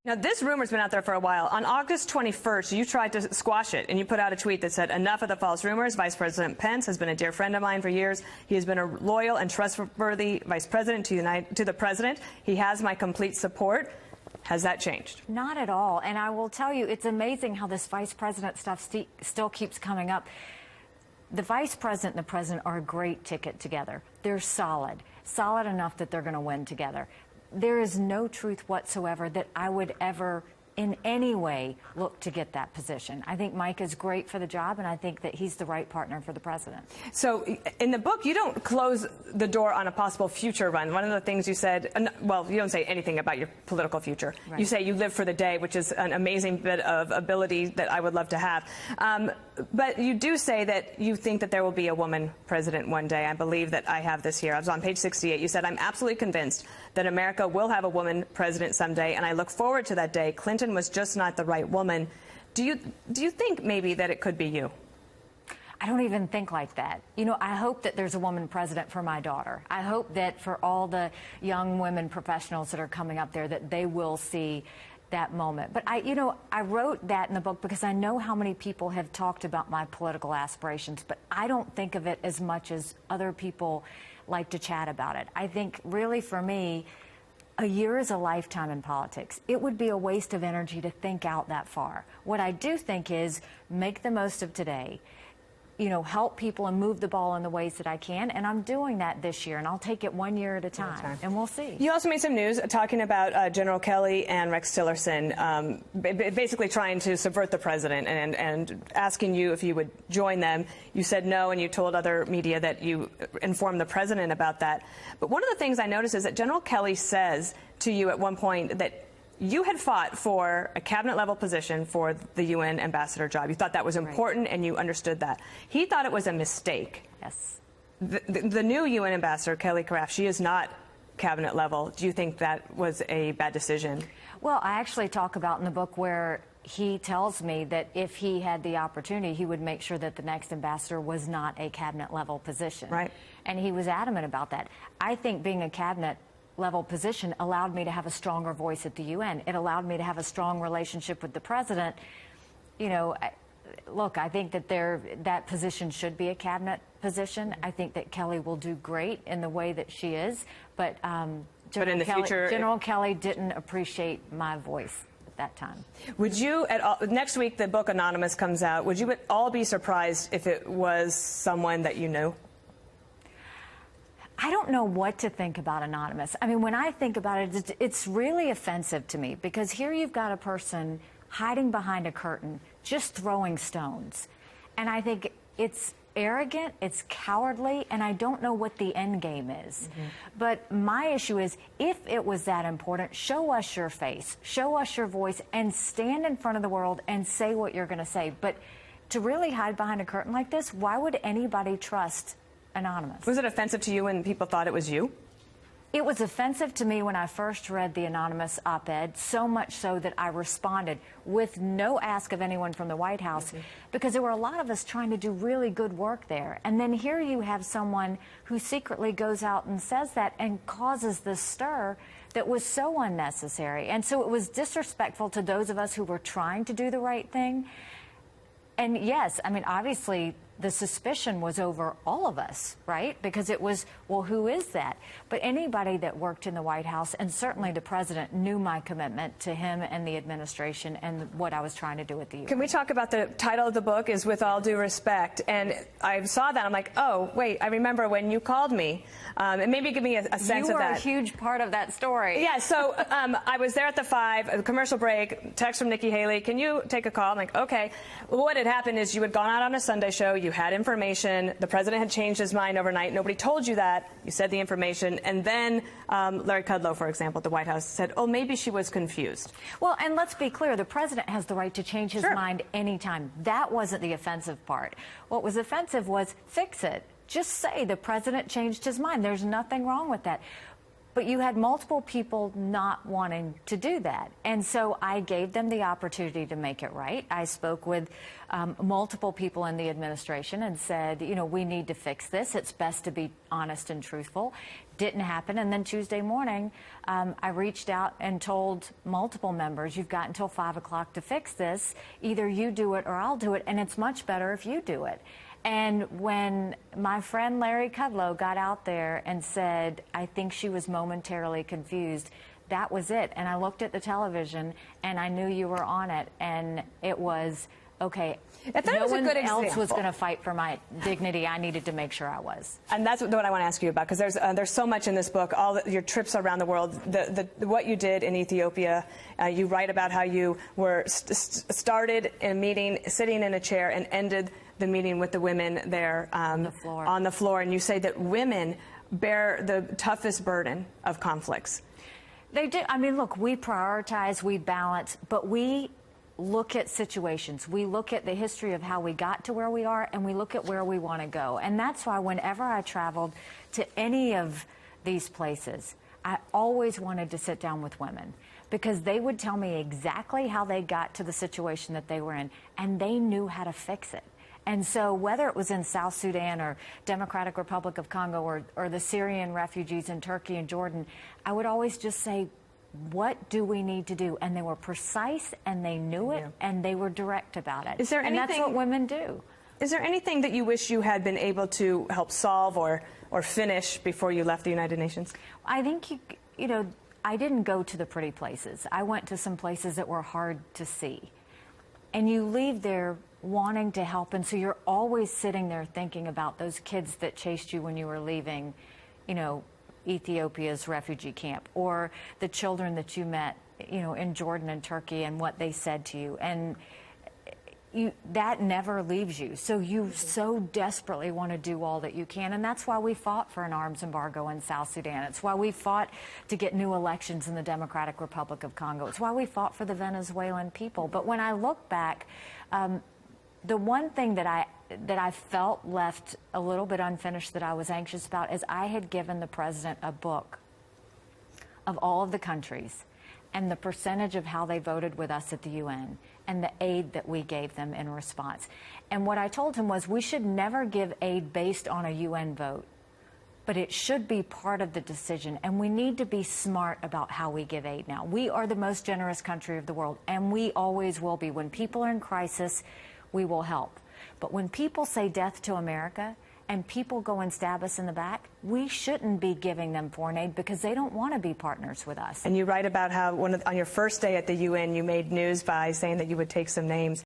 Now, this rumor's been out there for a while. On August 21st, you tried to squash it, and you put out a tweet that said, "Enough of the false rumors. Vice President Pence has been a dear friend of mine for years. He has been a loyal and trustworthy vice president to the president. He has my complete support." Has that changed? Not at all. And I will tell you, it's amazing how this vice president stuff still keeps coming up. The vice president and the president are a great ticket together. They're solid enough that they're going to win together. There is no truth whatsoever that I would ever in any way look to get that position. I think Mike is great for the job, and I think that he's the right partner for the president. So in the book, you don't close the door on a possible future run. One of the things you said, well, you don't say anything about your political future. Right. You say you live for the day, which is an amazing bit of ability that I would love to have. But you do say that you think that there will be a woman president one day. I believe that I have this here. I was on page 68. You said, "I'm absolutely convinced that America will have a woman president someday, and I look forward to that day. Clinton was just not the right woman." Do you think maybe that it could be you? I don't even think like that. You know, I hope that there's a woman president for my daughter. I hope that for all the young women professionals that are coming up there, that they will see that moment. But I wrote that in the book because I know how many people have talked about my political aspirations, but I don't think of it as much as other people like to chat about it. I think really for me, a year is a lifetime in politics. It would be a waste of energy to think out that far. What I do think is make the most of today, help people and move the ball in the ways that I can. And I'm doing that this year, and I'll take it 1 year at a time, and we'll see. You also made some news talking about General Kelly and Rex Tillerson basically trying to subvert the president and asking you if you would join them. You said no, and you told other media that you informed the president about that. But one of the things I noticed is that General Kelly says to you at one point that you had fought for a cabinet-level position for the UN ambassador job. You thought that was important, and you understood that. He thought it was a mistake. Yes. The new UN ambassador, Kelly Carafe, she is not cabinet-level. Do you think that was a bad decision? Well, I actually talk about in the book where he tells me that if he had the opportunity, he would make sure that the next ambassador was not a cabinet-level position. Right. And he was adamant about that. I think being a cabinet-level position allowed me to have a stronger voice at the UN. It allowed me to have a strong relationship with the president. Look, I think that that position should be a cabinet position. I think that Kelly will do great in the way that she is, but General Kelly didn't appreciate my voice at that time. Would you at all, next week the book Anonymous comes out, would you at all be surprised if it was someone that you knew? I don't know what to think about Anonymous. I mean, when I think about it, it's really offensive to me, because here you've got a person hiding behind a curtain, just throwing stones. And I think it's arrogant, it's cowardly, and I don't know what the end game is. Mm-hmm. But my issue is, if it was that important, show us your face, show us your voice, and stand in front of the world and say what you're going to say. But to really hide behind a curtain like this, why would anybody trust Anonymous? Was it offensive to you when people thought it was you? It was offensive to me when I first read the Anonymous op-ed, so much so that I responded with no ask of anyone from the White House, because there were a lot of us trying to do really good work there. And then here you have someone who secretly goes out and says that and causes this stir that was so unnecessary. And so it was disrespectful to those of us who were trying to do the right thing. And yes, I mean, obviously, the suspicion was over all of us, right? Because it was, well, who is that? But anybody that worked in the White House, and certainly the president, knew my commitment to him and the administration and what I was trying to do with the UN. Can we talk about the title of the book is With All Due Respect? And I saw that. I'm like, oh, wait, I remember when you called me. And maybe give me a sense of that. You were a huge part of that story. Yeah, so I was there at the 5, a commercial break, text from Nikki Haley, can you take a call? I'm like, okay. Well, what had happened is you had gone out on a Sunday show, you had information, the president had changed his mind overnight, nobody told you that, you said the information, and then Larry Kudlow, for example, at the White House said, oh, maybe she was confused. Well, and let's be clear, the president has the right to change his mind anytime. That wasn't the offensive part. What was offensive was fix it. Just say the president changed his mind. There's nothing wrong with that. But you had multiple people not wanting to do that. And so I gave them the opportunity to make it right. I spoke with multiple people in the administration and said, you know, we need to fix this. It's best to be honest and truthful. didn't happen. And then Tuesday morning, I reached out and told multiple members, you've got until 5 o'clock to fix this. Either you do it or I'll do it, and it's much better if you do it. And when my friend Larry Kudlow got out there and said, I think she was momentarily confused, that was it. And I looked at the television, and I knew you were on it, and it was, okay, no one else was going to fight for my dignity. I needed to make sure I was. And that's what I want to ask you about, because there's so much in this book, your trips around the world, what you did in Ethiopia. You write about how you were started in a meeting, sitting in a chair, and ended the meeting with the women there on the floor. And you say that women bear the toughest burden of conflicts. They do. I mean, look, we prioritize, we balance, but we look at situations. We look at the history of how we got to where we are, and we look at where we want to go. And that's why whenever I traveled to any of these places, I always wanted to sit down with women, because they would tell me exactly how they got to the situation that they were in, and they knew how to fix it. And so whether it was in South Sudan or Democratic Republic of Congo or the Syrian refugees in Turkey and Jordan, I would always just say, what do we need to do? And they were precise, and they knew it, and they were direct about it. And that's what women do. Is there anything that you wish you had been able to help solve or finish before you left the United Nations? I think, you know, I didn't go to the pretty places. I went to some places that were hard to see. And you leave there wanting to help, and so you're always sitting there thinking about those kids that chased you when you were leaving, you know, Ethiopia's refugee camp, or the children that you met, you know, in Jordan and Turkey, and what they said to you. And that never leaves you. So you so desperately want to do all that you can. And that's why we fought for an arms embargo in South Sudan. It's why we fought to get new elections in the Democratic Republic of Congo. It's why we fought for the Venezuelan people. But when I look back, the one thing that I felt left a little bit unfinished that I was anxious about is I had given the president a book of all of the countries and the percentage of how they voted with us at the UN and the aid that we gave them in response. And what I told him was, we should never give aid based on a UN vote, but it should be part of the decision. And we need to be smart about how we give aid now. We are the most generous country of the world, and we always will be. When people are in crisis, we will help. But when people say death to America and people go and stab us in the back, we shouldn't be giving them foreign aid, because they don't want to be partners with us. And you write about how on your first day at the UN, you made news by saying that you would take some names.